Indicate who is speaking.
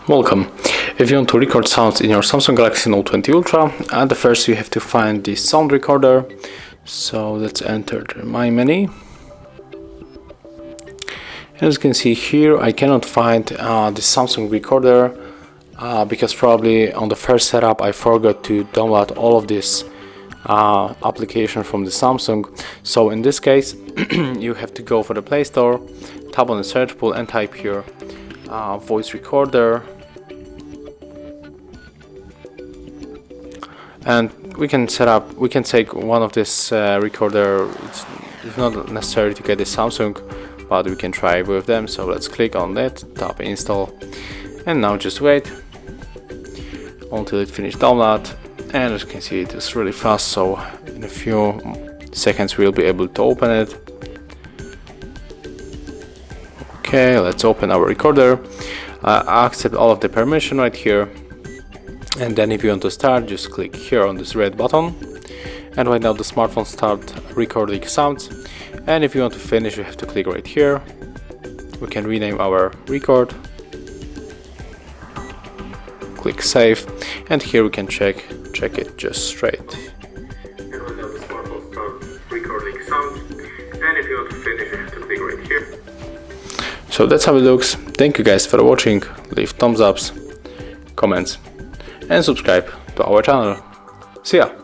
Speaker 1: Welcome. If you want to record sounds in your Samsung Galaxy Note 20 Ultra, at the first you have to find the sound recorder. So let's enter the My menu. As you can see here, I cannot find the Samsung recorder because probably on the first setup I forgot to download all of this application from the Samsung. So in this case you have to go for the Play Store, tap on the search pool and type here voice recorder, and we can take one of this recorder. It's not necessary to get the Samsung, but we can try with them. So let's click on that, tap install, and now just wait until it finishes download. And as you can see, it is really fast, so in a few seconds we'll be able to open it. Okay, let's open our recorder. Accept all of the permission right here, and then if you want to start, just click here on this red button, and right now the smartphone start recording sounds. And if you want to finish, you have to click right here. We can rename our record, click save, and here we can check it just straight. And right now the smartphone start recording sounds, and if you want to finish, you have to click right here. So that's how it looks. Thank you guys for watching. Leave thumbs ups, comments, and subscribe to our channel. See ya!